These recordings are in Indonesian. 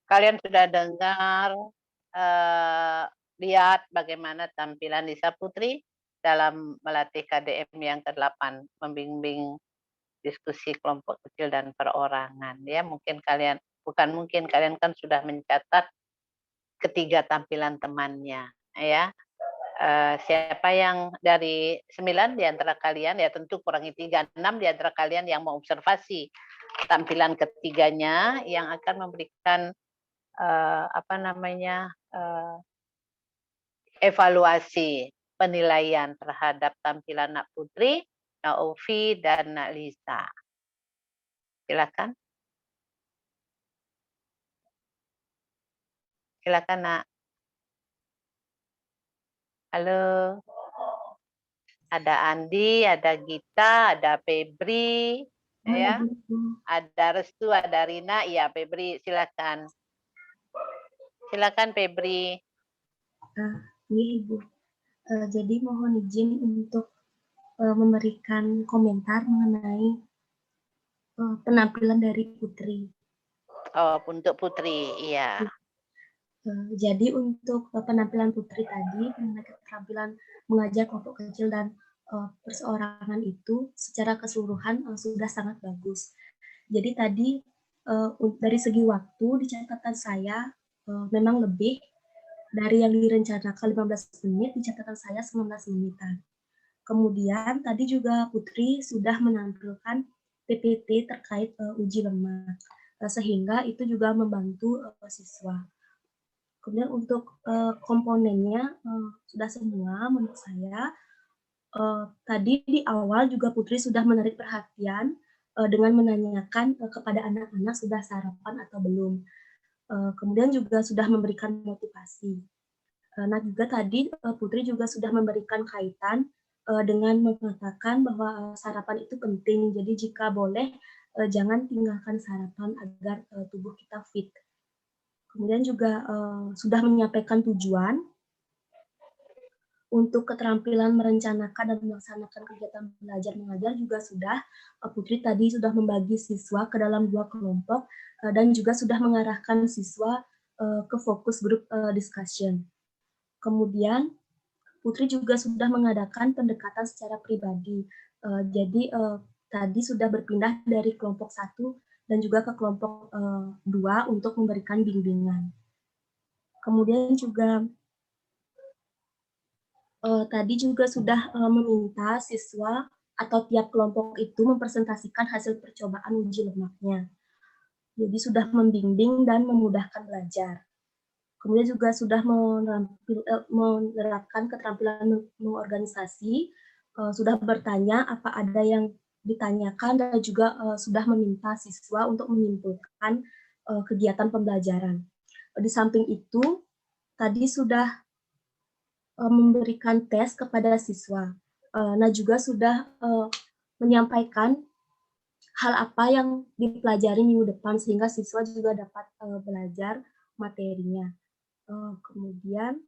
Kalian sudah dengar, lihat bagaimana tampilan Lisa Putri dalam melatih KDM yang ke-8, membimbing diskusi kelompok kecil dan perorangan ya. Kalian kan sudah mencatat ketiga tampilan temannya ya. Siapa yang dari 9 di antara kalian, ya tentu kurangi 3, 6 di antara kalian yang mau observasi tampilan ketiganya yang akan memberikan evaluasi penilaian terhadap tampilan Nak Putri, Nak Ovi, dan Nak Lisa. Silakan. Silakan, Nak. Halo. Ada Andi, ada Gita, ada Febri, ya. Ada Restu, ada Rina, ya Febri, silakan. Silakan Febri. Iya Ibu. Jadi mohon izin untuk memberikan komentar mengenai penampilan dari Putri. Oh, untuk Putri, iya. Jadi untuk penampilan Putri tadi, mengenai keterampilan mengajar kelompok kecil dan perseorangan itu secara keseluruhan sudah sangat bagus. Jadi tadi dari segi waktu di catatan saya memang lebih dari yang direncanakan 15 menit, di catatan saya 19 menitan. Kemudian tadi juga Putri sudah menampilkan PPT terkait uji lemak, sehingga itu juga membantu siswa. Kemudian untuk komponennya sudah semua menurut saya. Tadi di awal juga Putri sudah menarik perhatian dengan menanyakan kepada anak-anak sudah sarapan atau belum. Kemudian juga sudah memberikan motivasi. Nah juga tadi Putri juga sudah memberikan kaitan dengan mengatakan bahwa sarapan itu penting. Jadi jika boleh jangan tinggalkan sarapan agar tubuh kita fit. Kemudian juga sudah menyampaikan tujuan untuk keterampilan merencanakan dan melaksanakan kegiatan belajar mengajar juga sudah. Putri tadi sudah membagi siswa ke dalam 2 kelompok dan juga sudah mengarahkan siswa ke fokus group discussion. Kemudian Putri juga sudah mengadakan pendekatan secara pribadi. Jadi tadi sudah berpindah dari kelompok 1 dan juga ke kelompok 2 untuk memberikan bimbingan. Kemudian juga tadi juga sudah meminta siswa atau tiap kelompok itu mempresentasikan hasil percobaan uji lemaknya. Jadi sudah membimbing dan memudahkan belajar. Kemudian juga sudah menerapkan keterampilan mengorganisasi, sudah bertanya apa ada yang ditanyakan dan juga sudah meminta siswa untuk menyimpulkan kegiatan pembelajaran. Di samping itu, tadi sudah memberikan tes kepada siswa. Nah juga sudah menyampaikan hal apa yang dipelajari minggu depan sehingga siswa juga dapat belajar materinya. Kemudian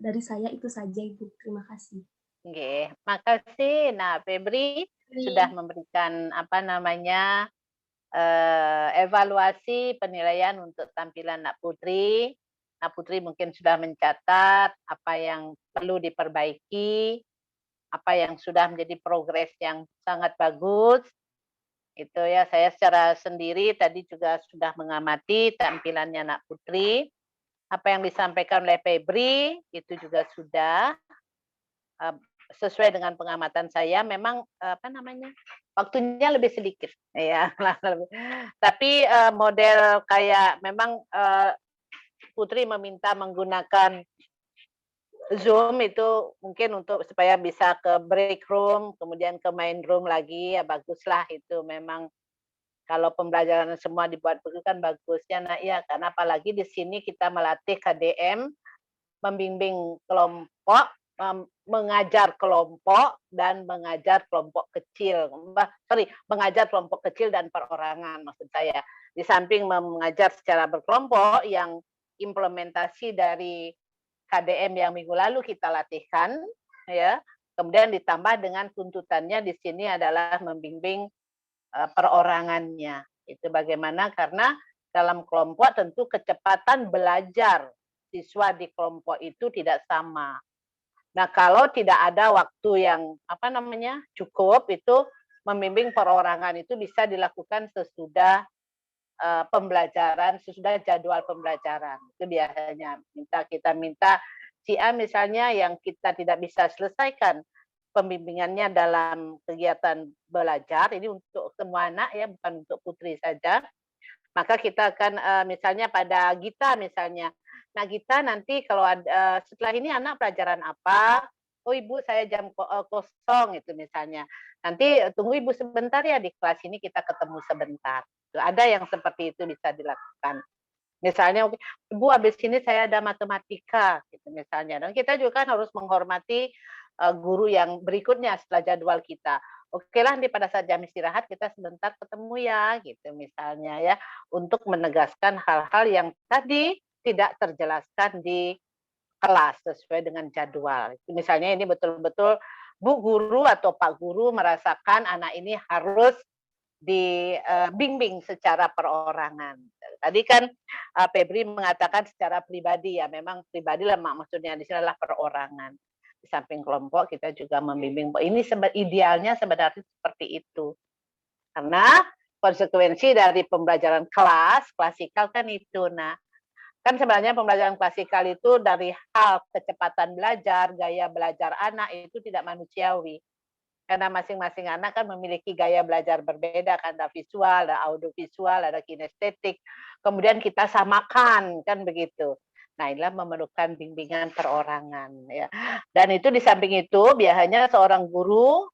dari saya itu saja Ibu. Terima kasih. Oke, makasih. Nah, Febri sudah memberikan evaluasi penilaian untuk tampilan Nak Putri. Nak Putri mungkin sudah mencatat apa yang perlu diperbaiki, apa yang sudah menjadi progres yang sangat bagus. Itu ya, saya secara sendiri tadi juga sudah mengamati tampilannya Nak Putri. Apa yang disampaikan oleh Febri itu juga sudah sesuai dengan pengamatan saya. Memang waktunya lebih sedikit ya. Tapi model kayak memang Putri meminta menggunakan Zoom itu mungkin untuk supaya bisa ke break room, kemudian ke main room lagi, ya baguslah itu. Memang kalau pembelajaran semua dibuat begitu kan bagusnya. Nah iya, karena apalagi di sini kita melatih KDM, membimbing kelompok, mengajar kelompok, dan mengajar kelompok kecil. Mengajar kelompok kecil dan perorangan maksud saya. Di samping mengajar secara berkelompok yang implementasi dari KDM yang minggu lalu kita latihkan, ya. Kemudian ditambah dengan tuntutannya di sini adalah membimbing perorangannya. Itu bagaimana? Karena dalam kelompok tentu kecepatan belajar siswa di kelompok itu tidak sama. Nah, kalau tidak ada waktu yang cukup, itu membimbing perorangan itu bisa dilakukan sesudah pembelajaran, sesudah jadwal pembelajaran. Itu biasanya kita minta si A misalnya yang kita tidak bisa selesaikan pembimbingannya dalam kegiatan belajar, ini untuk semua anak ya, bukan untuk Putri saja. Maka kita akan misalnya pada Gita misalnya. Nah, Gita nanti kalau setelah ini anak pelajaran apa? Oh, Ibu saya jam kosong itu misalnya. Nanti tunggu Ibu sebentar ya, di kelas ini kita ketemu sebentar. Ada yang seperti itu bisa dilakukan. Misalnya, Ibu habis ini saya ada matematika gitu misalnya. Dan kita juga kan harus menghormati guru yang berikutnya setelah jadwal kita. Oke lah, nanti pada saat jam istirahat kita sebentar ketemu ya, gitu misalnya ya, untuk menegaskan hal-hal yang tadi tidak terjelaskan di kelas sesuai dengan jadwal. Misalnya ini betul-betul Bu Guru atau Pak Guru merasakan anak ini harus dibimbing secara perorangan. Tadi kan Febri mengatakan secara pribadi ya, memang pribadi lah maksudnya di sini adalah perorangan. Di samping kelompok kita juga membimbing. Ini idealnya sebenarnya seperti itu. Karena konsekuensi dari pembelajaran klasikal kan itu. Nah, kan sebenarnya pembelajaran klasikal itu dari hal kecepatan belajar, gaya belajar anak itu tidak manusiawi. Karena masing-masing anak kan memiliki gaya belajar berbeda, kan ada visual, ada audiovisual, ada kinestetik. Kemudian kita samakan, kan begitu. Nah, inilah memerlukan bimbingan perorangan ya. Dan itu di samping itu biasanya seorang guru,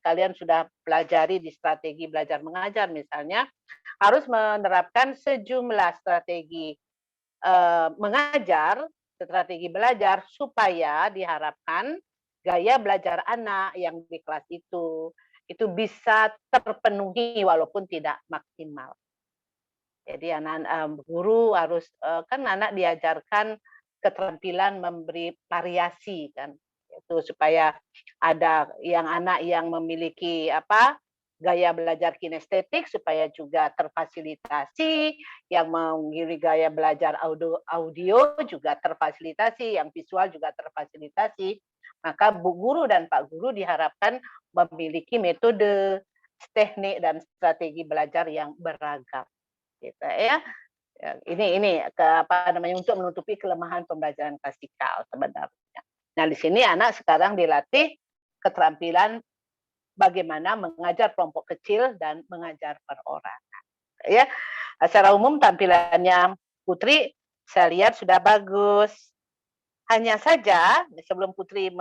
kalian sudah pelajari di strategi belajar mengajar misalnya, harus menerapkan sejumlah strategi mengajar, strategi belajar supaya diharapkan gaya belajar anak yang di kelas itu bisa terpenuhi walaupun tidak maksimal. Jadi anak-anak guru harus kan anak diajarkan keterampilan memberi variasi kan, itu supaya ada yang anak yang memiliki gaya belajar kinestetik supaya juga terfasilitasi, yang memiliki gaya belajar audio juga terfasilitasi, yang visual juga terfasilitasi. Maka Bu Guru dan Pak Guru diharapkan memiliki metode, teknik dan strategi belajar yang beragam. Gitu ya. Ini untuk menutupi kelemahan pembelajaran klasikal sebenarnya. Nah, di sini anak sekarang dilatih keterampilan bagaimana mengajar kelompok kecil dan mengajar perorangan. Ya, secara umum tampilannya Putri saya lihat sudah bagus. Hanya saja sebelum Putri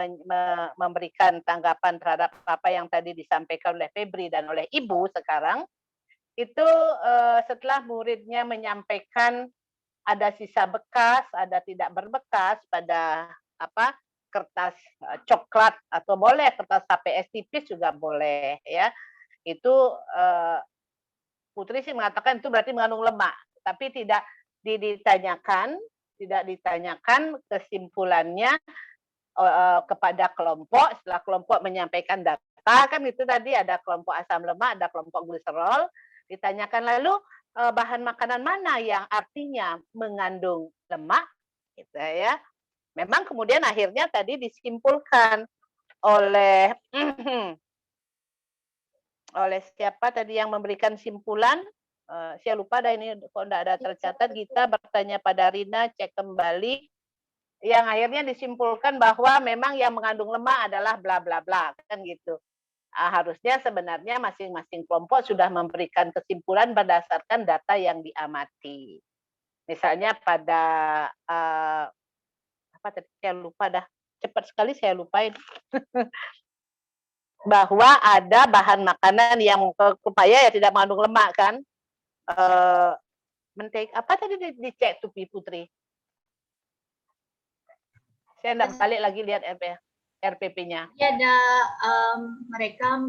memberikan tanggapan terhadap apa yang tadi disampaikan oleh Febri dan oleh Ibu sekarang, itu setelah muridnya menyampaikan ada sisa bekas, ada tidak berbekas pada kertas coklat atau boleh kertas HPS tipis juga boleh ya. Itu Putri sih mengatakan itu berarti mengandung lemak, tapi tidak ditanyakan kesimpulannya kepada kelompok. Setelah kelompok menyampaikan data kan itu tadi ada kelompok asam lemak, ada kelompok gliserol, ditanyakan lalu bahan makanan mana yang artinya mengandung lemak gitu ya. Memang kemudian akhirnya tadi disimpulkan oleh oleh siapa tadi yang memberikan simpulan, saya lupa dah ini kok tidak ada tercatat. Kita bertanya pada Rina, cek kembali, yang akhirnya disimpulkan bahwa memang yang mengandung lemak adalah bla bla bla kan gitu. Harusnya sebenarnya masing-masing kelompok sudah memberikan kesimpulan berdasarkan data yang diamati. Misalnya pada saya lupa dah, cepat sekali saya lupain. Bahwa ada bahan makanan yang supaya ya tidak mengandung lemak kan. Apa tadi dicek tuh Putri? Saya enggak balik lagi lihat RPP-nya. Ya, ada mereka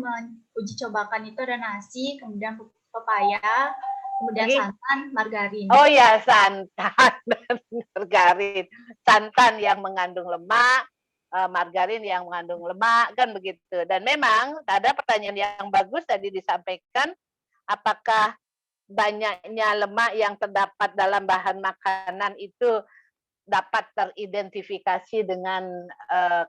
uji cobakan itu ada nasi, kemudian pepaya, kemudian santan, margarin. Oh ya, santan dan margarin. Santan yang mengandung lemak, margarin yang mengandung lemak, kan begitu. Dan memang ada pertanyaan yang bagus tadi disampaikan, apakah banyaknya lemak yang terdapat dalam bahan makanan itu dapat teridentifikasi dengan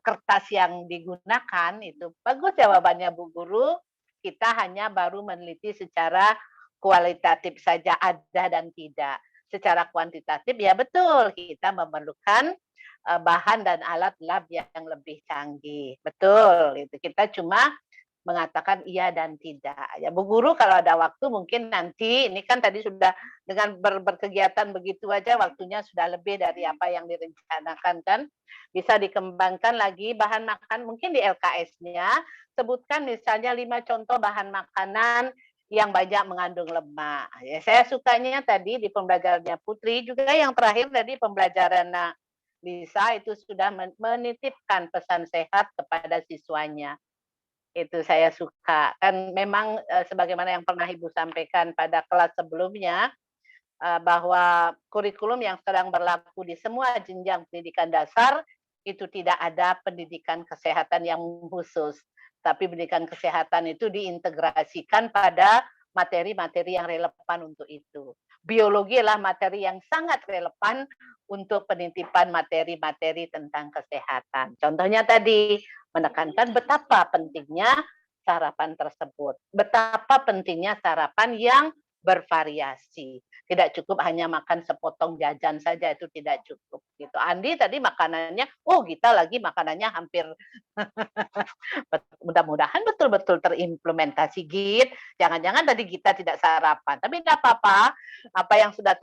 kertas yang digunakan, itu bagus jawabannya Bu Guru. Kita hanya baru meneliti secara kualitatif saja, ada dan tidak. Secara kuantitatif ya betul, kita memerlukan bahan dan alat lab yang lebih canggih. Betul, itu kita cuma mengatakan iya dan tidak. Ya Bu Guru kalau ada waktu mungkin nanti, ini kan tadi sudah dengan berkegiatan begitu aja waktunya sudah lebih dari apa yang direncanakan kan. Bisa dikembangkan lagi bahan makan mungkin di LKS-nya, sebutkan misalnya 5 contoh bahan makanan yang banyak mengandung lemak. Ya, saya sukanya tadi di pembelajarannya Putri, juga yang terakhir tadi pembelajaran Lisa itu sudah menitipkan pesan sehat kepada siswanya. Itu saya suka. Kan memang sebagaimana yang pernah Ibu sampaikan pada kelas sebelumnya, bahwa kurikulum yang sedang berlaku di semua jenjang pendidikan dasar itu tidak ada pendidikan kesehatan yang khusus. Tapi pendidikan kesehatan itu diintegrasikan pada materi-materi yang relevan untuk itu. Biologi adalah materi yang sangat relevan untuk penitipan materi-materi tentang kesehatan. Contohnya tadi, menekankan betapa pentingnya sarapan tersebut. Betapa pentingnya sarapan yang bervariasi. Tidak cukup hanya makan sepotong jajan saja, itu tidak cukup. Gitu. Andi tadi makanannya, kita lagi makanannya hampir mudah-mudahan betul-betul terimplementasi Git. Jangan-jangan tadi kita tidak sarapan. Tapi tidak apa-apa, apa yang sudah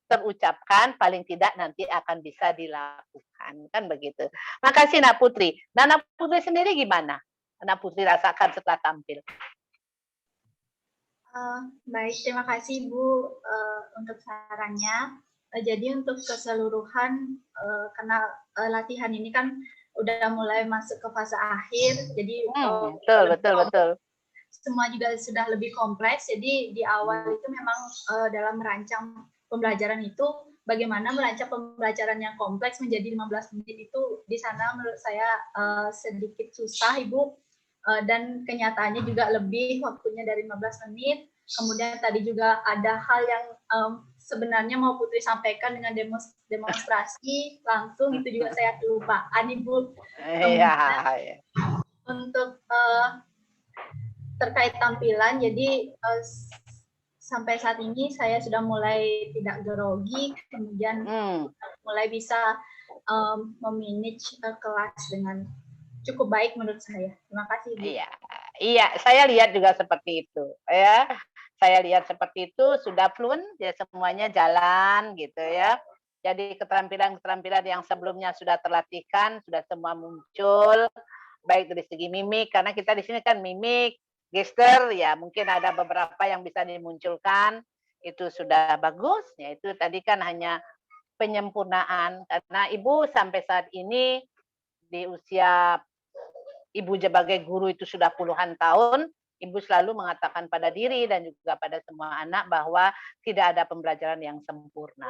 terucapkan paling tidak nanti akan bisa dilakukan. Kan begitu. Makasih Nak Putri. Nah, Nak Putri sendiri gimana? Nak Putri rasakan setelah tampil. Baik, terima kasih Bu untuk sarannya. Jadi untuk keseluruhan, karena latihan ini kan udah mulai masuk ke fase akhir, jadi betul. Semua juga sudah lebih kompleks. Jadi di awal itu memang dalam merancang pembelajaran itu, bagaimana merancang pembelajaran yang kompleks menjadi 15 menit itu di sana menurut saya sedikit susah Ibu. Dan kenyataannya juga lebih waktunya dari 15 menit. Kemudian tadi juga ada hal yang sebenarnya mau Putri sampaikan dengan demonstrasi langsung, itu juga saya kelupaan Ibu. Kemudian untuk terkait tampilan, jadi sampai saat ini saya sudah mulai tidak grogi, kemudian mulai bisa memanage kelas dengan cukup baik menurut saya. Terima kasih Bu. Iya, saya lihat juga seperti itu. Ya, saya lihat seperti itu sudah fluent, ya semuanya jalan gitu ya. Jadi keterampilan-keterampilan yang sebelumnya sudah terlatihkan sudah semua muncul, baik dari segi mimik, karena kita di sini kan mimik, gesture, ya mungkin ada beberapa yang bisa dimunculkan, itu sudah bagus. Ya itu tadi kan hanya penyempurnaan, karena Ibu sampai saat ini di usia Ibu sebagai guru itu sudah puluhan tahun, Ibu selalu mengatakan pada diri dan juga pada semua anak bahwa tidak ada pembelajaran yang sempurna.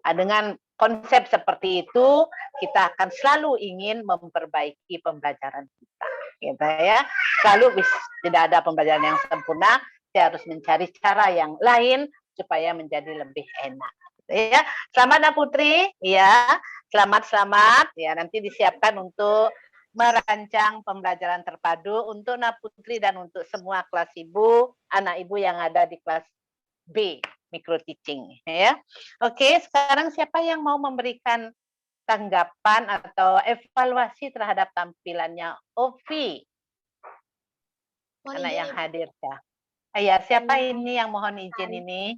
Dengan konsep seperti itu, kita akan selalu ingin memperbaiki pembelajaran kita. Gitu ya. Selalu tidak ada pembelajaran yang sempurna, saya harus mencari cara yang lain supaya menjadi lebih enak. Ya, selamat Nak Putri, ya, selamat, ya nanti disiapkan untuk merancang pembelajaran terpadu untuk Nak Putri dan untuk semua kelas Ibu, anak Ibu yang ada di kelas B, micro teaching, ya. Oke, sekarang siapa yang mau memberikan tanggapan atau evaluasi terhadap tampilannya Ovi? Anak yang hadir ya. Iya, siapa ini yang mohon izin ini?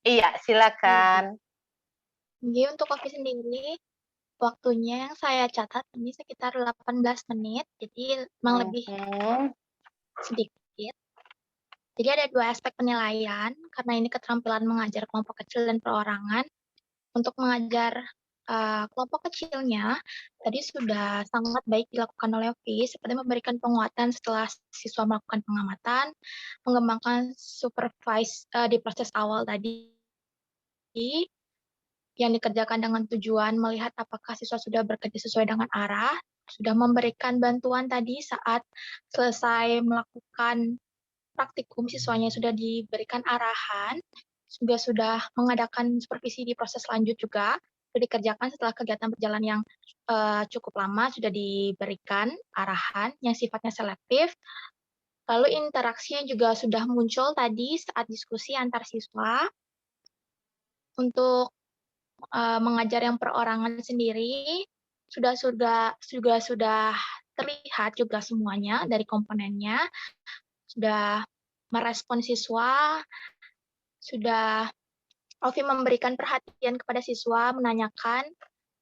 Iya, silakan. Jadi untuk Ovi sendiri, waktunya yang saya catat ini sekitar 18 menit, jadi memang lebih sedikit. Jadi ada 2 aspek penilaian, karena ini keterampilan mengajar kelompok kecil dan perorangan. Untuk mengajar kelompok kecilnya, tadi sudah sangat baik dilakukan oleh Ovi, seperti memberikan penguatan setelah siswa melakukan pengamatan, mengembangkan supervise di proses awal tadi, yang dikerjakan dengan tujuan melihat apakah siswa sudah bekerja sesuai dengan arah, sudah memberikan bantuan tadi saat selesai melakukan praktikum siswanya sudah diberikan arahan, juga sudah mengadakan supervisi di proses lanjut juga, sudah dikerjakan setelah kegiatan berjalan yang cukup lama, sudah diberikan arahan yang sifatnya selektif. Lalu interaksinya juga sudah muncul tadi saat diskusi antar siswa. Untuk mengajar yang perorangan sendiri sudah terlihat juga semuanya dari komponennya, sudah merespon siswa, sudah Ovi memberikan perhatian kepada siswa, menanyakan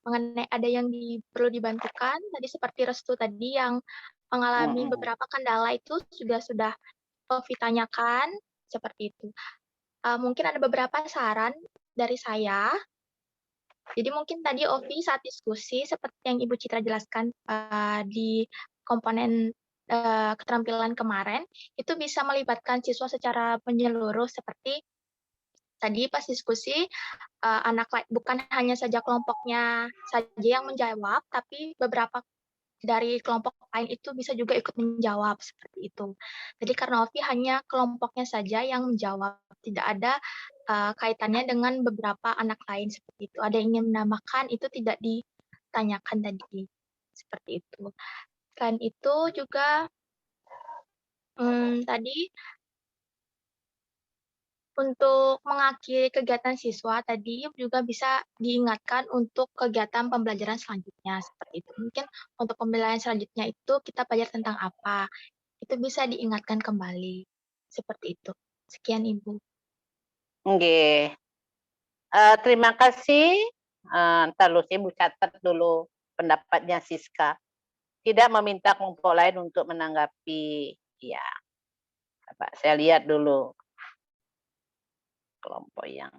mengenai ada yang perlu dibantukan, tadi seperti Restu tadi yang mengalami beberapa kendala itu sudah Ovi tanyakan, seperti itu. Mungkin ada beberapa saran dari saya. Jadi mungkin tadi Ovi saat diskusi seperti yang Ibu Citra jelaskan di komponen keterampilan kemarin, itu bisa melibatkan siswa secara menyeluruh seperti tadi pas diskusi bukan hanya saja kelompoknya saja yang menjawab, tapi beberapa dari kelompok lain itu bisa juga ikut menjawab seperti itu. Jadi karena Ovi hanya kelompoknya saja yang menjawab, tidak ada kaitannya dengan beberapa anak lain seperti itu. Ada yang ingin menambahkan itu tidak ditanyakan tadi seperti itu. Selain itu juga tadi untuk mengakhiri kegiatan siswa tadi juga bisa diingatkan untuk kegiatan pembelajaran selanjutnya seperti itu. Mungkin untuk pembelajaran selanjutnya itu kita belajar tentang apa, itu bisa diingatkan kembali seperti itu. Sekian Ibu. Nggih. Terima kasih. Ntar lu Ibu catat dulu pendapatnya Siska. Tidak meminta kelompok lain untuk menanggapi. Ya, Pak, saya lihat dulu kelompok yang.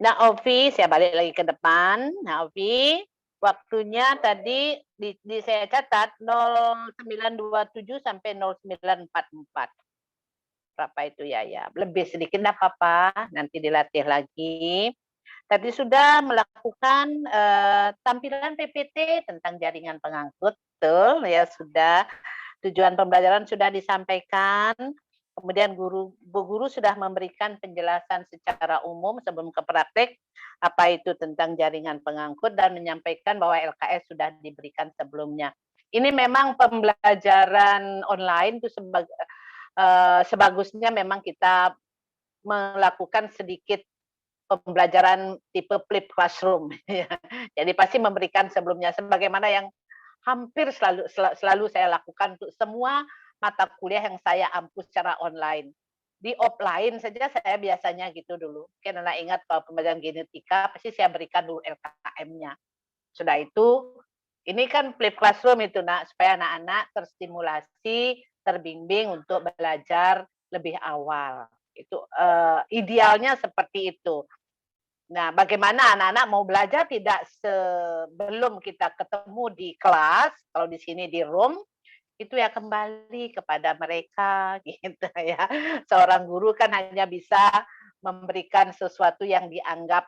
Nah, Ovi, saya balik lagi ke depan. Nah, Ovi, waktunya tadi saya catat 0927 sampai 0944. Berapa itu ya? Lebih sedikit enggak apa-apa, nanti dilatih lagi. Tadi sudah melakukan tampilan PPT tentang jaringan pengangkut, betul ya, sudah. Tujuan pembelajaran sudah disampaikan. Kemudian Bu Guru sudah memberikan penjelasan secara umum sebelum ke praktek apa itu tentang jaringan pengangkut dan menyampaikan bahwa LKS sudah diberikan sebelumnya. Ini memang pembelajaran online itu sebagusnya memang kita melakukan sedikit pembelajaran tipe flip classroom. Jadi pasti memberikan sebelumnya sebagaimana yang hampir selalu saya lakukan untuk semua mata kuliah yang saya ampu secara online. Di offline saja saya biasanya gitu dulu. Mungkin anak ingat kalau pembelajaran genetika pasti saya berikan dulu LKM-nya. Sudah itu, ini kan flip classroom itu nak, supaya anak-anak terstimulasi, terbimbing untuk belajar lebih awal. Itu idealnya seperti itu. Nah, bagaimana anak-anak mau belajar tidak sebelum kita ketemu di kelas, kalau di sini di room, itu ya kembali kepada mereka gitu ya. Seorang guru kan hanya bisa memberikan sesuatu yang dianggap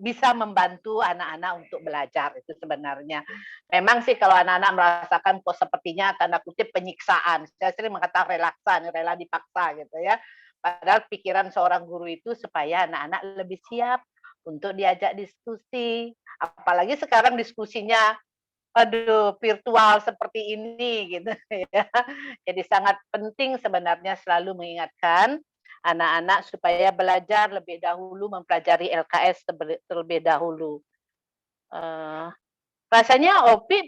bisa membantu anak-anak untuk belajar itu sebenarnya. Memang sih kalau anak-anak merasakan kok sepertinya tanda kutip penyiksaan, saya sering mengatakan relaksan, rela dipaksa gitu ya. Padahal pikiran seorang guru itu supaya anak-anak lebih siap untuk diajak diskusi. Apalagi sekarang diskusinya virtual seperti ini gitu ya. Jadi sangat penting sebenarnya selalu mengingatkan anak-anak supaya belajar lebih dahulu mempelajari LKS terlebih dahulu. Rasanya Opi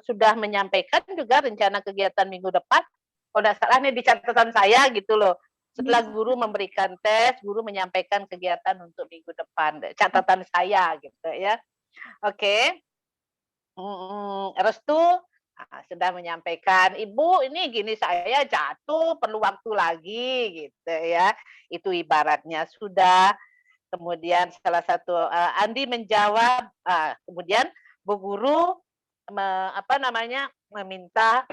sudah menyampaikan juga rencana kegiatan minggu depan. Kalau tidak salah nih di catatan saya gitu loh. Setelah guru memberikan tes, guru menyampaikan kegiatan untuk minggu depan. Catatan saya gitu ya. Oke. Restu sudah menyampaikan, Ibu ini gini saya jatuh perlu waktu lagi gitu ya. Itu ibaratnya sudah. Kemudian salah satu Andi menjawab, kemudian Bu Guru meminta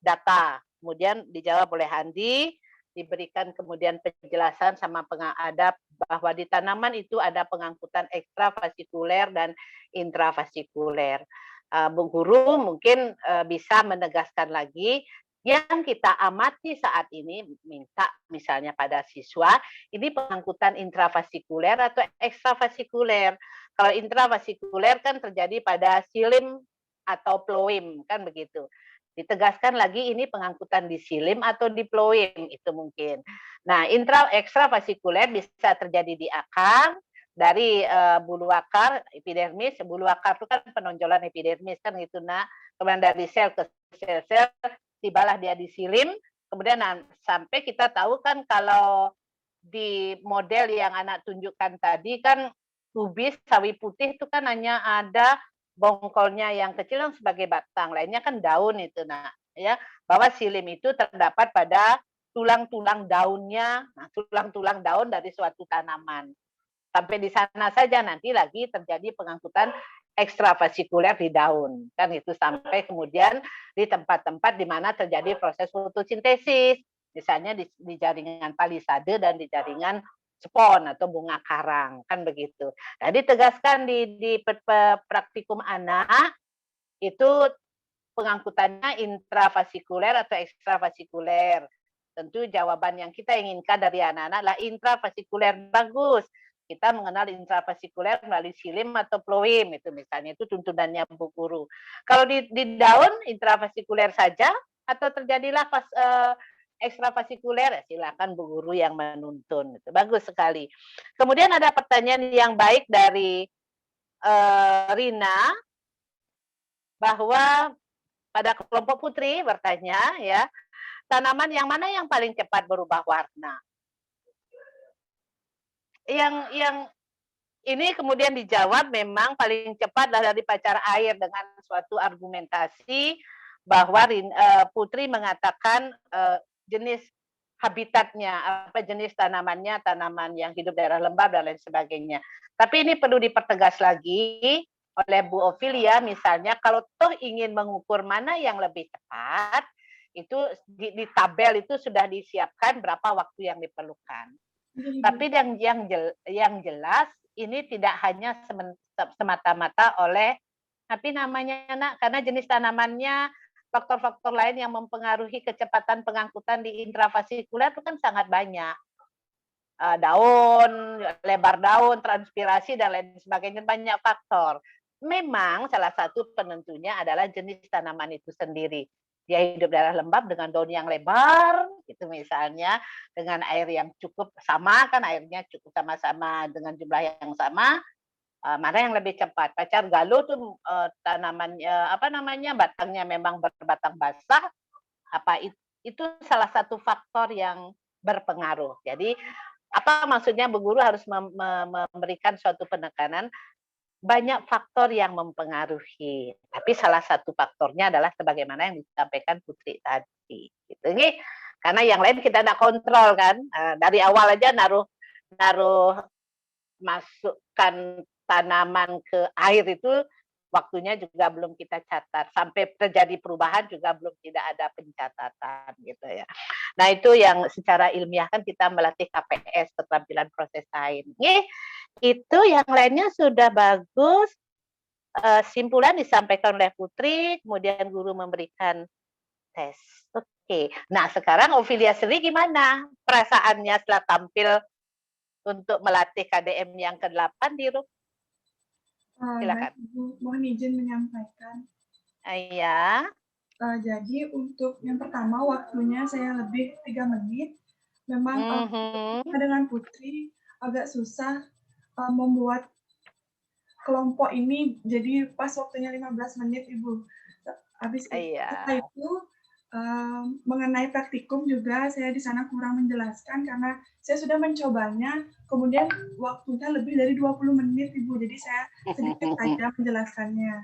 data. Kemudian dijawab oleh Andi, diberikan kemudian penjelasan sama pengadap bahwa di tanaman itu ada pengangkutan ekstravasikuler dan intravasikuler. Bu Guru mungkin bisa menegaskan lagi yang kita amati saat ini, minta misalnya pada siswa, ini pengangkutan intravasikuler atau ekstravasikuler. Kalau intravasikuler kan terjadi pada silim atau ploem, kan begitu. Ditegaskan lagi ini pengangkutan di silim atau di ploem, itu mungkin. Nah, ekstravasikuler bisa terjadi di akar, dari bulu akar, epidermis. Bulu akar itu kan penonjolan epidermis kan gitu, nah. Kemudian dari sel ke sel, tibalah dia di silim. Kemudian sampai kita tahu kan kalau di model yang anak tunjukkan tadi kan pubis sawi putih itu kan hanya ada bongkolnya yang kecil yang sebagai batang, lainnya kan daun itu, nah ya, bahwa silim itu terdapat pada tulang-tulang daunnya, nah, tulang-tulang daun dari suatu tanaman. Sampai di sana saja, nanti lagi terjadi pengangkutan ekstravasikuler di daun, kan itu, sampai kemudian di tempat-tempat di mana terjadi proses fotosintesis, misalnya di jaringan palisade dan di jaringan spon atau bunga karang, kan begitu. Nah, ditegaskan di praktikum anak itu pengangkutannya intravasikuler atau ekstravasikuler. Tentu jawaban yang kita inginkan dari anak-anak adalah intravasikuler, bagus. Kita mengenal intravasikuler melalui silim atau ploem, itu misalnya, itu tuntunannya Bu Guru. Kalau di daun intravasikuler saja atau terjadilah ekstravasikuler, silakan Bu Guru yang menuntun. Itu bagus sekali. Kemudian ada pertanyaan yang baik dari Rina, bahwa pada kelompok putri bertanya ya, tanaman yang mana yang paling cepat berubah warna? Yang ini kemudian dijawab memang paling cepat dari pacar air dengan suatu argumentasi bahwa Putri mengatakan jenis habitatnya, apa jenis tanamannya, tanaman yang hidup daerah lembab dan lain sebagainya. Tapi ini perlu dipertegas lagi oleh Bu Ovilia, misalnya kalau toh ingin mengukur mana yang lebih cepat, itu di tabel itu sudah disiapkan berapa waktu yang diperlukan. Tapi yang jelas ini tidak hanya semata-mata oleh karena jenis tanamannya, faktor-faktor lain yang mempengaruhi kecepatan pengangkutan di intravasikuler itu kan sangat banyak. Daun, lebar daun, transpirasi dan lain sebagainya, banyak faktor. Memang salah satu penentunya adalah jenis tanaman itu sendiri. Dia hidup daerah lembab dengan daun yang lebar, itu misalnya, dengan air yang cukup sama, kan airnya cukup sama-sama dengan jumlah yang sama, mana yang lebih cepat. Pacar galuh tuh tanamannya batangnya memang berbatang basah, itu salah satu faktor yang berpengaruh. Jadi apa maksudnya Bu Guru harus memberikan suatu penekanan, banyak faktor yang mempengaruhi, tapi salah satu faktornya adalah sebagaimana yang disampaikan Putri tadi. Gitu. Ini karena yang lain kita tidak kontrol kan, dari awal aja naruh masukkan tanaman ke air itu waktunya juga belum kita catat, sampai terjadi perubahan juga belum tidak ada pencatatan gitu ya. Nah itu yang secara ilmiah kan kita melatih KPS, keterampilan proses sains. Itu yang lainnya sudah bagus. Simpulan disampaikan oleh Putri, kemudian guru memberikan tes. Oke. Nah, sekarang Ovilia sendiri gimana perasaannya setelah tampil untuk melatih KDM yang ke-8 di RUK? Silakan. Mohon izin menyampaikan. Iya. Jadi untuk yang pertama waktunya saya lebih 3 menit. Memang dengan Putri agak susah membuat kelompok ini jadi pas waktunya 15 menit Ibu. Habis itu mengenai praktikum juga saya di sana kurang menjelaskan karena saya sudah mencobanya, kemudian waktunya lebih dari 20 menit Ibu, jadi saya sedikit saja menjelaskannya.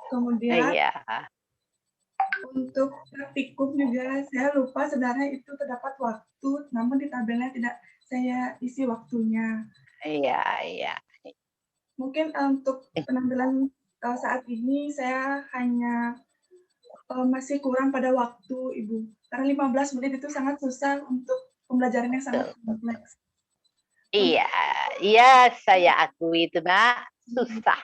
Kemudian untuk praktikum juga saya lupa sebenarnya itu terdapat waktu, namun di tabelnya tidak saya isi waktunya. Iya. Mungkin untuk penampilan saat ini saya hanya masih kurang pada waktu, Ibu. Karena 15 menit itu sangat susah untuk pembelajaran yang sangat kompleks. Iya, saya akui itu, Nak. susah.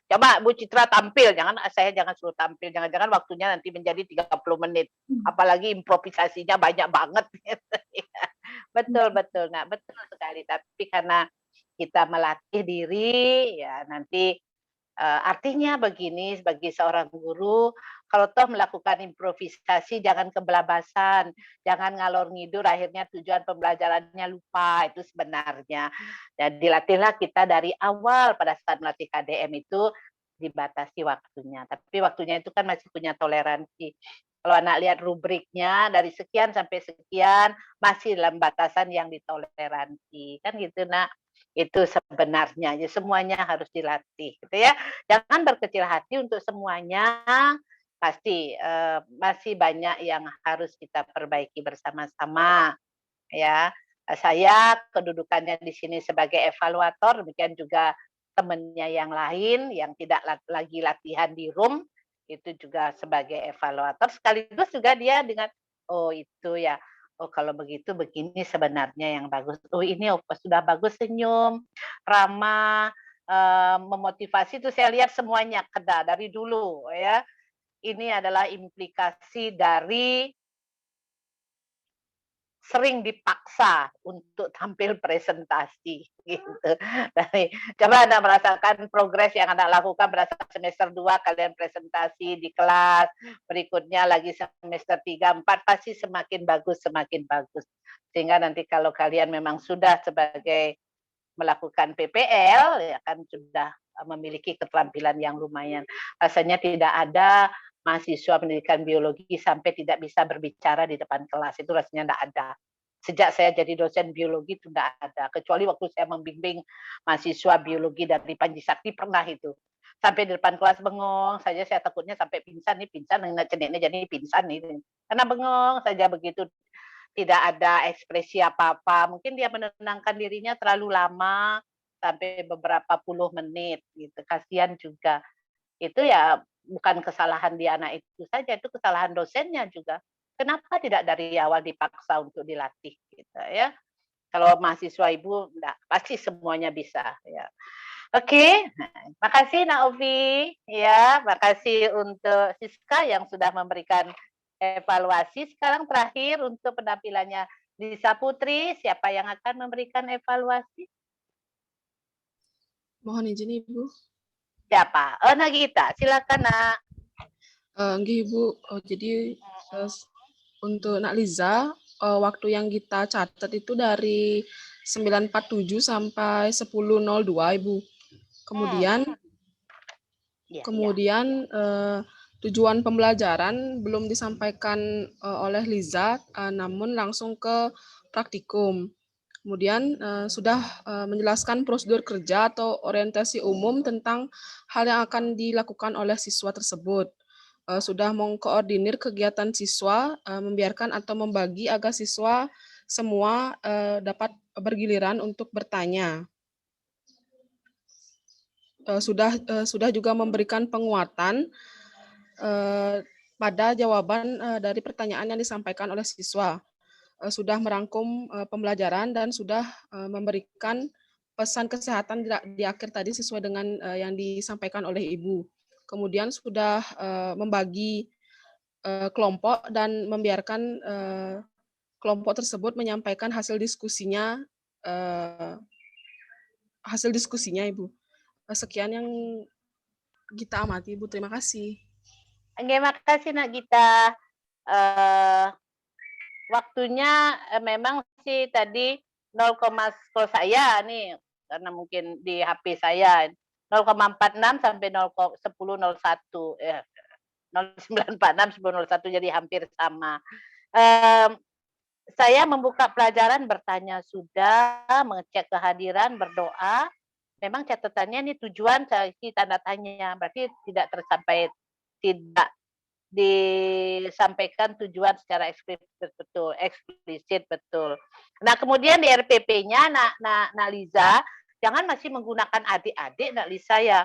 Coba Bu Citra tampil, saya jangan suruh tampil, jangan-jangan waktunya nanti menjadi 30 menit. Apalagi improvisasinya banyak banget. Betul, betul. Nah, betul sekali. Tapi karena kita melatih diri, ya nanti artinya begini, bagi seorang guru, kalau toh melakukan improvisasi jangan kebelabasan, jangan ngalor ngidur akhirnya tujuan pembelajarannya lupa, itu sebenarnya. Dan dilatihlah kita dari awal pada saat melatih KDM itu dibatasi waktunya. Tapi waktunya itu kan masih punya toleransi. Kalau anak lihat rubriknya dari sekian sampai sekian masih dalam batasan yang ditoleransi. Kan gitu, Nak. Itu sebenarnya, ya semuanya harus dilatih gitu ya. Jangan berkecil hati untuk semuanya, pasti masih banyak yang harus kita perbaiki bersama-sama ya. Saya kedudukannya di sini sebagai evaluator, demikian juga temannya yang lain yang tidak lagi latihan di room itu juga sebagai evaluator, sekaligus juga dia dengan oh itu ya, oh kalau begitu begini sebenarnya yang bagus. Oh ini sudah bagus, senyum, ramah, memotivasi itu saya lihat semuanya kena dari dulu ya. Ini adalah implikasi dari sering dipaksa untuk tampil presentasi gitu. Coba Anda merasakan progres yang Anda lakukan pada semester 2 kalian presentasi di kelas, berikutnya lagi semester 3, 4 pasti semakin bagus. Sehingga nanti kalau kalian memang sudah sebagai melakukan PPL ya kan sudah memiliki keterampilan yang lumayan. Rasanya tidak ada mahasiswa pendidikan biologi sampai tidak bisa berbicara di depan kelas, itu rasanya tidak ada. Sejak saya jadi dosen biologi itu tidak ada, kecuali waktu saya membimbing mahasiswa biologi dari Panji Sakti pernah itu. Sampai di depan kelas bengong saja, saya takutnya sampai pingsan jadi pingsan nih. Karena bengong saja begitu, tidak ada ekspresi apa-apa. Mungkin dia menenangkan dirinya terlalu lama sampai beberapa puluh menit gitu. Kasihan juga. Itu ya bukan kesalahan di anak itu saja, itu kesalahan dosennya juga. Kenapa tidak dari awal dipaksa untuk dilatih gitu ya? Kalau mahasiswa Ibu enggak, pasti semuanya bisa ya. Oke, makasih Nak Ovi ya, makasih untuk Siska yang sudah memberikan evaluasi. Sekarang terakhir untuk penampilannya Lisa Putri, siapa yang akan memberikan evaluasi? Mohon izin Ibu. Siapa? Oh, Nagita, silakan Nak. Nggih Ibu, jadi untuk Nak Liza, waktu yang kita catat itu dari 9.47 sampai 10.02 Ibu. Kemudian tujuan pembelajaran belum disampaikan oleh Liza, namun langsung ke praktikum. Kemudian sudah menjelaskan prosedur kerja atau orientasi umum tentang hal yang akan dilakukan oleh siswa tersebut. Sudah mengkoordinir kegiatan siswa, membiarkan atau membagi agar siswa semua dapat bergiliran untuk bertanya. Sudah juga memberikan penguatan pada jawaban dari pertanyaan yang disampaikan oleh siswa. Sudah merangkum pembelajaran dan sudah memberikan pesan kesehatan di akhir tadi sesuai dengan yang disampaikan oleh Ibu. Kemudian sudah membagi kelompok dan membiarkan kelompok tersebut menyampaikan hasil diskusinya Ibu. Sekian yang kita amati Ibu, terima kasih. Terima kasih Nak Gita. Waktunya memang sih tadi 0, kalau saya nih karena mungkin di HP saya 0,46 sampai 10.01 0946 10.01 jadi hampir sama. Saya membuka pelajaran, bertanya sudah, mengecek kehadiran, berdoa. Memang catatannya ini tujuan saya tanda tanya, berarti tidak tersampai, tidak disampaikan tujuan secara eksplisit betul. Nah kemudian di RPP-nya Nak Liza, jangan masih menggunakan adik-adik Nak Liza ya.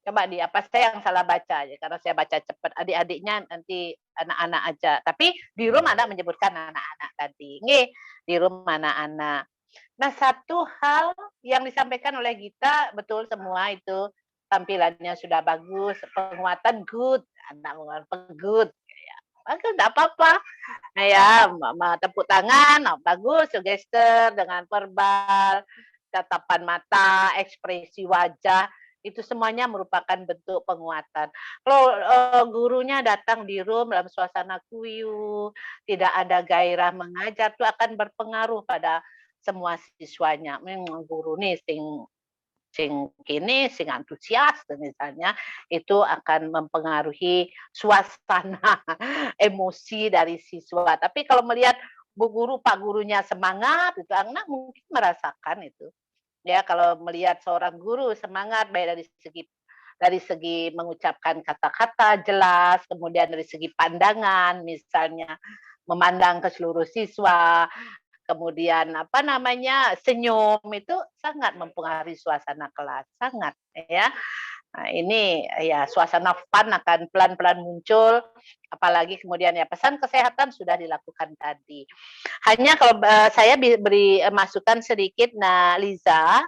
Coba apa saya yang salah baca ya, karena saya baca cepat. Adik-adiknya nanti anak-anak aja. Tapi di room Anda menyebutkan anak-anak tadi. Nggih, di room anak-anak. Nah satu hal yang disampaikan oleh Gita betul semua itu, tampilannya sudah bagus, penguatan good, anak good, ya. Bagus, enggak apa-apa. Nah ya, tepuk tangan, oh, bagus, gestur dengan verbal, tatapan mata, ekspresi wajah, itu semuanya merupakan bentuk penguatan. Kalau gurunya datang di room dalam suasana kuyuh, tidak ada gairah mengajar, itu akan berpengaruh pada semua siswanya. Guru nih sing kini sing antusias misalnya itu akan mempengaruhi suasana emosi dari siswa. Tapi kalau melihat bu guru pak gurunya semangat itu anak mungkin merasakan itu. Ya kalau melihat seorang guru semangat baik dari segi mengucapkan kata-kata jelas, kemudian dari segi pandangan misalnya memandang ke seluruh siswa, kemudian apa namanya senyum itu sangat mempengaruhi suasana kelas, sangat ya. Nah, ini ya suasana fun akan pelan-pelan muncul, apalagi kemudian ya pesan kesehatan sudah dilakukan tadi. Hanya kalau saya beri masukan sedikit, nah Liza,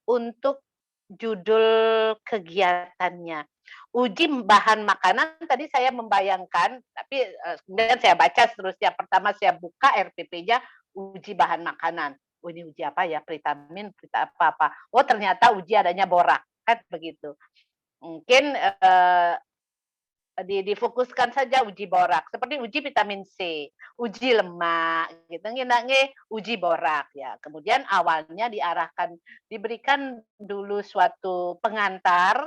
untuk judul kegiatannya. Uji bahan makanan tadi saya membayangkan, tapi kemudian saya baca seterusnya. Pertama saya buka RPP-nya, uji bahan makanan. Oh ini uji apa ya? Vitamin, apa-apa. Oh ternyata uji adanya borak, kan begitu. Mungkin difokuskan saja uji borak, seperti uji vitamin C, uji lemak, gitu, uji borak ya. Kemudian awalnya diberikan dulu suatu pengantar,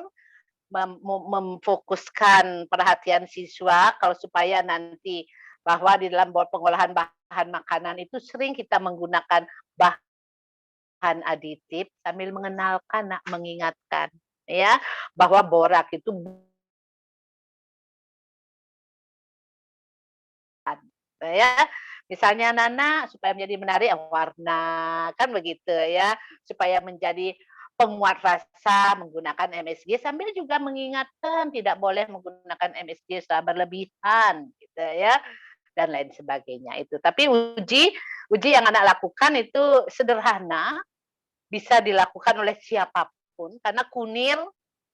memfokuskan perhatian siswa kalau supaya nanti bahwa di dalam pengolahan bahan makanan itu sering kita menggunakan bahan aditif sambil mengenalkan, mengingatkan ya bahwa borak itu ya misalnya Nana supaya menjadi menarik warna kan begitu ya supaya menjadi penguat rasa menggunakan MSG sambil juga mengingatkan tidak boleh menggunakan MSG secara berlebihan gitu ya dan lain sebagainya itu tapi uji yang anak lakukan itu sederhana bisa dilakukan oleh siapapun karena kunir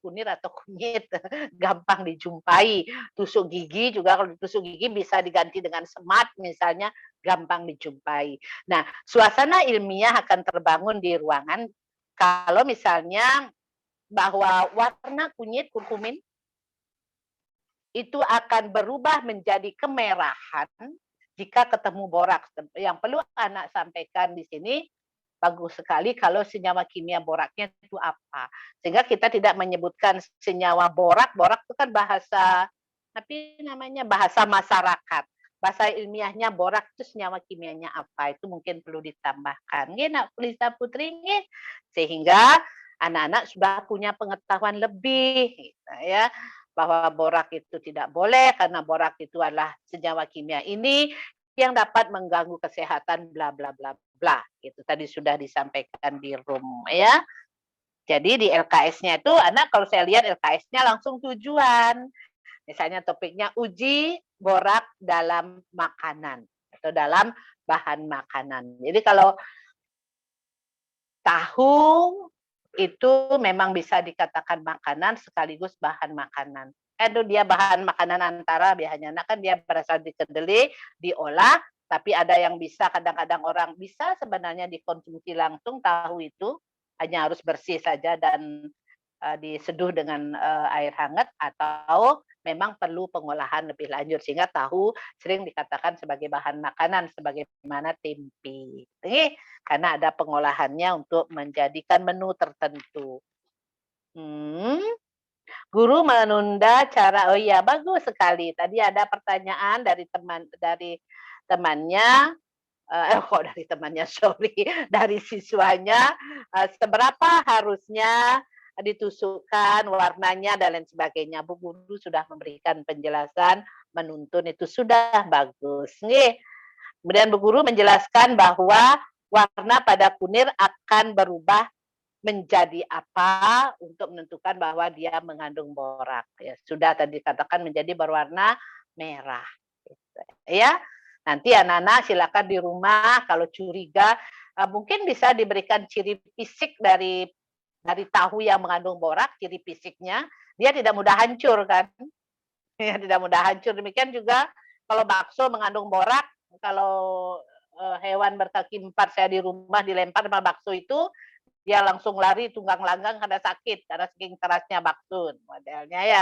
atau kunyit gampang dijumpai. Tusuk gigi juga kalau tusuk gigi bisa diganti dengan semat misalnya gampang dijumpai. Nah, suasana ilmiah akan terbangun di ruangan kalau misalnya bahwa warna kunyit kurkumin itu akan berubah menjadi kemerahan jika ketemu borak. Yang perlu anak sampaikan di sini bagus sekali kalau senyawa kimia boraknya itu apa. Sehingga kita tidak menyebutkan senyawa borak. Borak itu kan bahasa bahasa masyarakat. Bahasa ilmiahnya borak itu senyawa kimianya apa. Itu mungkin perlu ditambahkan. Nak Lisa Putri sehingga anak-anak sudah punya pengetahuan lebih gitu, ya bahwa borak itu tidak boleh karena borak itu adalah senyawa kimia ini yang dapat mengganggu kesehatan bla bla bla bla itu tadi sudah disampaikan di room ya. Jadi di LKS-nya itu anak kalau saya lihat LKS-nya langsung tujuan. Misalnya topiknya uji borak dalam makanan atau dalam bahan makanan. Jadi kalau tahu itu memang bisa dikatakan makanan sekaligus bahan makanan. Itu dia bahan makanan antara biasanya kan dia berasal di kedelai, diolah, tapi ada yang bisa kadang-kadang orang bisa sebenarnya dikonsumsi langsung tahu itu hanya harus bersih saja dan diseduh dengan air hangat atau memang perlu pengolahan lebih lanjut sehingga tahu sering dikatakan sebagai bahan makanan sebagaimana tempe. Karena ada pengolahannya untuk menjadikan menu tertentu. Guru menunda cara oh iya bagus sekali. Tadi ada pertanyaan dari temannya dari temannya sorry dari siswanya seberapa harusnya ditusukkan warnanya dan lain sebagainya. Bu guru sudah memberikan penjelasan menuntun itu sudah bagus. Nih. Kemudian Bu guru menjelaskan bahwa warna pada kunir akan berubah menjadi apa untuk menentukan bahwa dia mengandung borak. Ya, sudah tadi katakan menjadi berwarna merah. Ya, nanti anak-anak silakan di rumah kalau curiga mungkin bisa diberikan ciri fisik dari tahu yang mengandung borak, ciri fisiknya, dia tidak mudah hancur kan. Ya, tidak mudah hancur. Demikian juga kalau bakso mengandung borak, kalau hewan berkaki 4 saya di rumah dilempar sama bakso itu, dia langsung lari tunggang langgang karena sakit, karena saking kerasnya bakso modelnya ya.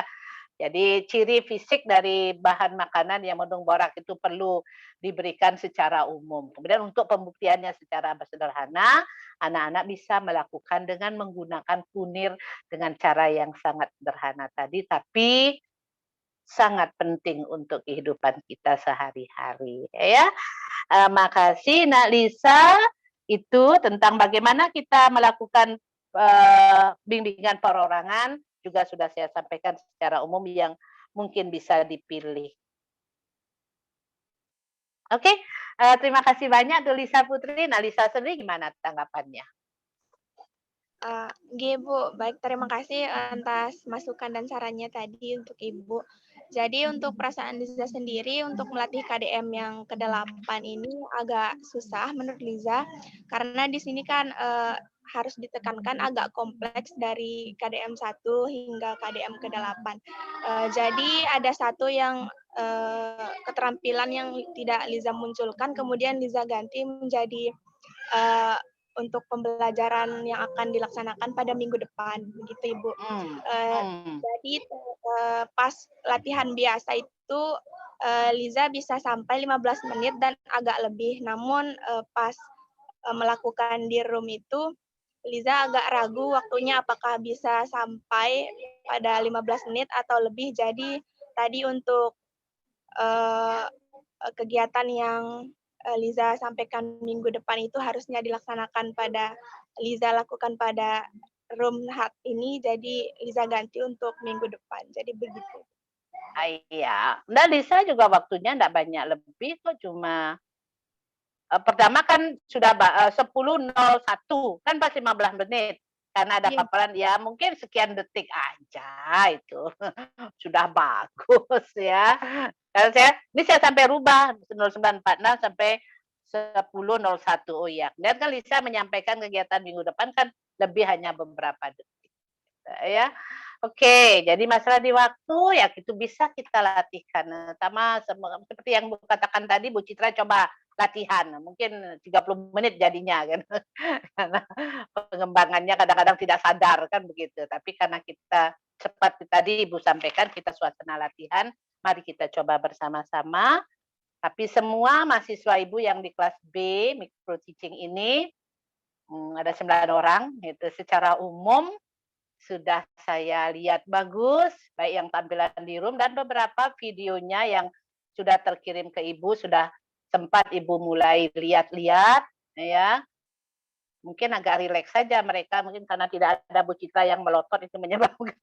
Jadi ciri fisik dari bahan makanan yang mengandung borak itu perlu diberikan secara umum. Kemudian untuk pembuktiannya secara sederhana, anak-anak bisa melakukan dengan menggunakan punir dengan cara yang sangat sederhana tadi, tapi sangat penting untuk kehidupan kita sehari-hari. Ya, makasih Nak Lisa. Itu tentang bagaimana kita melakukan bimbingan perorangan juga sudah saya sampaikan secara umum yang mungkin bisa dipilih. Oke, terima kasih banyak Lisa Putri. Nah, Lisa sendiri gimana tanggapannya? Bu, baik, terima kasih atas masukan dan sarannya tadi untuk Ibu. Jadi untuk perasaan Liza sendiri untuk melatih KDM yang ke-8 ini agak susah menurut Liza, karena di sini kan harus ditekankan agak kompleks dari KDM 1 hingga KDM ke-8. Jadi ada satu yang keterampilan yang tidak Liza munculkan, kemudian Liza ganti menjadi untuk pembelajaran yang akan dilaksanakan pada minggu depan, begitu Ibu. Jadi pas latihan biasa itu Liza bisa sampai 15 menit dan agak lebih, namun pas melakukan di room itu Liza agak ragu waktunya apakah bisa sampai pada 15 menit atau lebih. Jadi tadi untuk kegiatan yang Liza sampaikan minggu depan itu harusnya dilaksanakan pada Liza lakukan pada room hat ini, jadi Liza ganti untuk minggu depan. Jadi begitu. Iya, nah Lisa juga waktunya enggak banyak lebih kok, cuma pertama kan sudah 10.01 kan pas 15 menit karena ada paparan ya mungkin sekian detik aja itu sudah bagus ya. Kalau ini saya sampai rubah 0946 sampai 10.01. Oh iya, dan kan Lisa menyampaikan kegiatan minggu depan kan lebih hanya beberapa detik. Ya. Oke, jadi masalah di waktu ya itu bisa kita latihkan. Sama seperti yang Bu katakan tadi, Bu Citra coba latihan. Mungkin 30 menit jadinya kan. Karena pengembangannya kadang-kadang tidak sadar kan begitu. Tapi karena kita seperti tadi Ibu sampaikan kita suasana latihan, mari kita coba bersama-sama. Tapi semua mahasiswa Ibu yang di kelas B micro teaching ini ada 9 orang itu secara umum sudah saya lihat bagus, baik yang tampilan di room dan beberapa videonya yang sudah terkirim ke Ibu, sudah sempat Ibu mulai lihat-lihat, ya. Mungkin agak rileks saja mereka, mungkin karena tidak ada Bu Citra yang melotot itu menyebabkan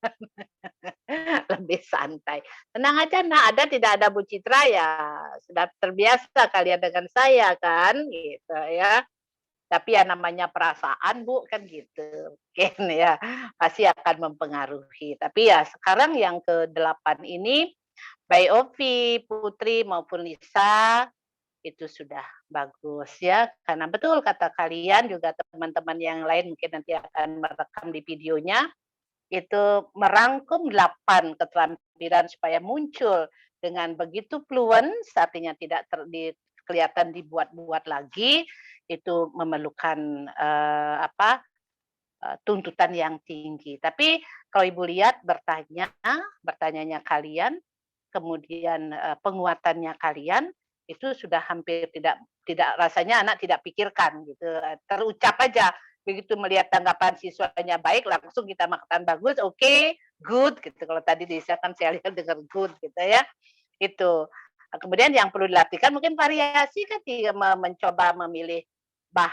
lebih santai. Tenang aja, nah ada tidak ada Bu Citra ya sudah terbiasa kalian dengan saya kan, gitu ya. Tapi ya namanya perasaan Bu kan gitu, mungkin ya pasti akan mempengaruhi. Tapi ya sekarang yang ke-8 ini, baik Ovi, Putri maupun Lisa itu sudah bagus ya. Karena betul kata kalian juga teman-teman yang lain mungkin nanti akan merekam di videonya, itu merangkum 8 keterampilan supaya muncul dengan begitu fluent, artinya tidak kelihatan dibuat-buat lagi, itu memerlukan tuntutan yang tinggi. Tapi kalau Ibu lihat bertanyanya kalian, kemudian penguatannya kalian itu sudah hampir tidak rasanya anak tidak pikirkan gitu, terucap aja. Begitu melihat tanggapan siswanya baik, langsung kita mengatakan bagus, oke, good gitu. Kalau tadi kan saya lihat dengar good gitu ya. Itu. Kemudian yang perlu dilatihkan mungkin variasi kan mencoba memilih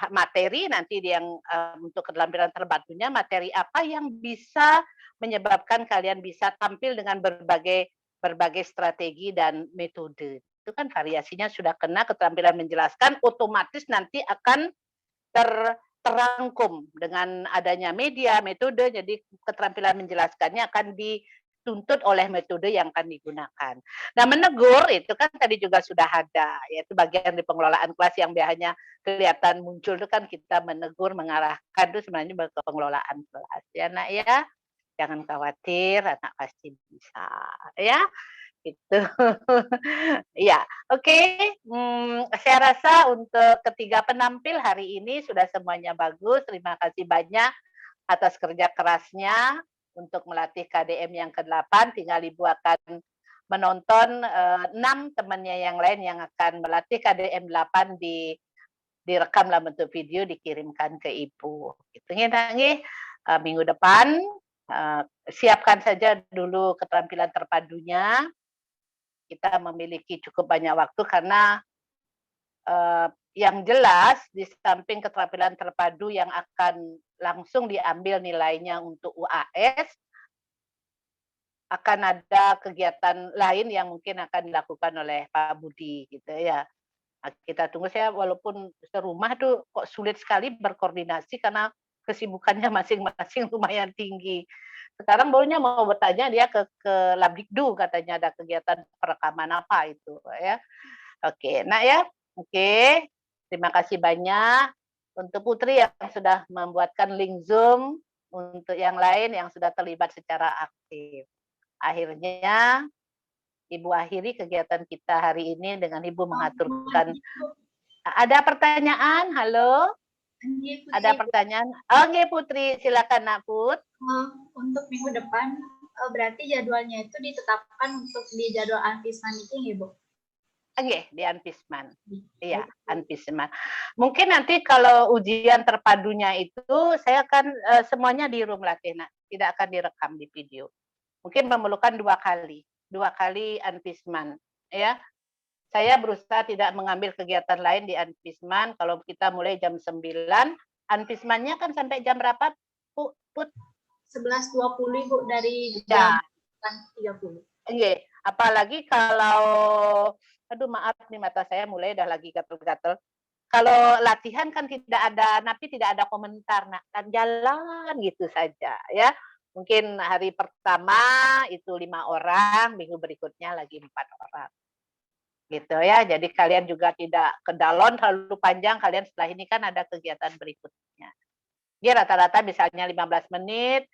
materi nanti yang untuk keterampilan terbarunya materi apa yang bisa menyebabkan kalian bisa tampil dengan berbagai strategi dan metode. Itu kan variasinya sudah kena keterampilan menjelaskan, otomatis nanti akan terangkum dengan adanya media, metode, jadi keterampilan menjelaskannya akan dituntut oleh metode yang akan digunakan. Nah, menegur itu kan tadi juga sudah ada, yaitu bagian di pengelolaan kelas yang biasanya kelihatan muncul itu kan kita menegur, mengarahkan itu sebenarnya ke pengelolaan kelas. Ya, Nak ya. Jangan khawatir, anak pasti bisa, ya. Itu. Ya, oke. Saya rasa untuk ketiga penampil hari ini sudah semuanya bagus. Terima kasih banyak atas kerja kerasnya untuk melatih KDM yang ke-8. Tinggal Ibu akan menonton 6 temannya yang lain yang akan melatih KDM 8 direkam dalam bentuk video dikirimkan ke Ibu. Gitu nggih. Minggu depan siapkan saja dulu keterampilan terpadunya. Kita memiliki cukup banyak waktu karena yang jelas di samping keterampilan terpadu yang akan langsung diambil nilainya untuk UAS, akan ada kegiatan lain yang mungkin akan dilakukan oleh Pak Budi gitu ya. Kita tunggu, saya walaupun serumah tuh kok sulit sekali berkoordinasi karena kesibukannya masing-masing lumayan tinggi. Sekarang barunya mau bertanya dia ke Labdikdu katanya ada kegiatan perekaman apa itu ya. Oke, nah ya. Oke. Terima kasih banyak untuk Putri yang sudah membuatkan link Zoom, untuk yang lain yang sudah terlibat secara aktif. Akhirnya Ibu akhiri kegiatan kita hari ini dengan Ibu mengaturkan. Ada pertanyaan? Halo? Ada pertanyaan? Oke, Putri, silakan Nak Put. Untuk minggu depan berarti jadwalnya itu ditetapkan untuk di jadwal Anpisman meeting ya, Bu? Oke, di Anpisman. Iya, Anpisman. Mungkin nanti kalau ujian terpadunya itu saya akan semuanya di room latih, Nak. Tidak akan direkam di video. Mungkin memerlukan 2 kali Anpisman, ya. Saya berusaha tidak mengambil kegiatan lain di Anpisman. Kalau kita mulai jam 9, Anpismannya kan sampai jam berapa, Put? 11.20, Bu, dari jam 30. Oke, apalagi kalau, aduh maaf nih mata saya mulai udah lagi gatel-gatel. Kalau latihan kan tidak ada napi, tidak ada komentar, nah kan jalan gitu saja ya. Mungkin hari pertama itu 5 orang, minggu berikutnya lagi 4 orang. Gitu ya, jadi kalian juga tidak kedalon terlalu panjang, kalian setelah ini kan ada kegiatan berikutnya. Dia rata-rata misalnya 15 menit,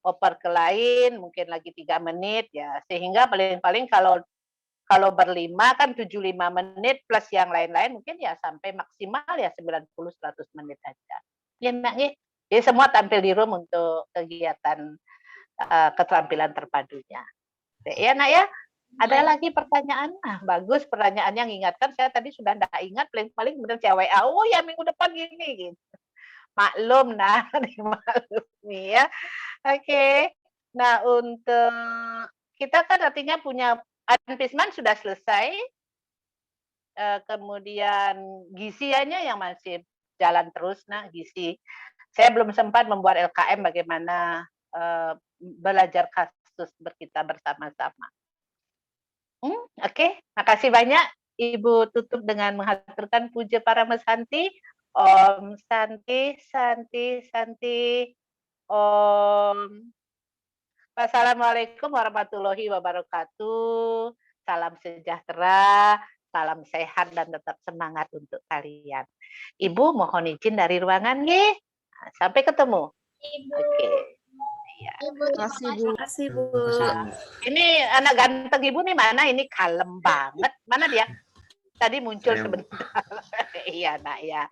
oper ke lain, mungkin lagi 3 menit, ya sehingga paling-paling kalau berlima kan 75 menit plus yang lain-lain mungkin ya sampai maksimal ya 90-100 menit aja. Ya Nak, jadi semua tampil di room untuk kegiatan keterampilan terpadunya. Ya Nak ya. Ada lagi pertanyaan? Bagus pertanyaannya mengingatkan, saya tadi sudah tidak ingat, paling kemudian saya WA, oh ya minggu depan gini gitu. Maklum nah, dimaklumi ya. Oke. Nah, untuk kita kan artinya punya Anpisman sudah selesai. Kemudian gisiannya yang masih jalan terus, nah gisi. Saya belum sempat membuat LKM bagaimana belajar kasus kita bersama-sama. Oke, makasih banyak. Ibu tutup dengan menghaturkan puja para Santi. Om Santi, Santi, Santi. Om. Wassalamualaikum warahmatullahi wabarakatuh. Salam sejahtera, salam sehat dan tetap semangat untuk kalian. Ibu mohon izin dari ruangan nggih. Sampai ketemu. Oke. Ya. Terima kasih, Bu. Ini anak ganteng Ibu nih mana? Ini kalem banget. Mana dia? Tadi muncul sebentar. Iya, Nak ya.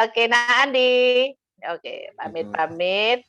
Oke, Nak Andi. Oke, pamit-pamit.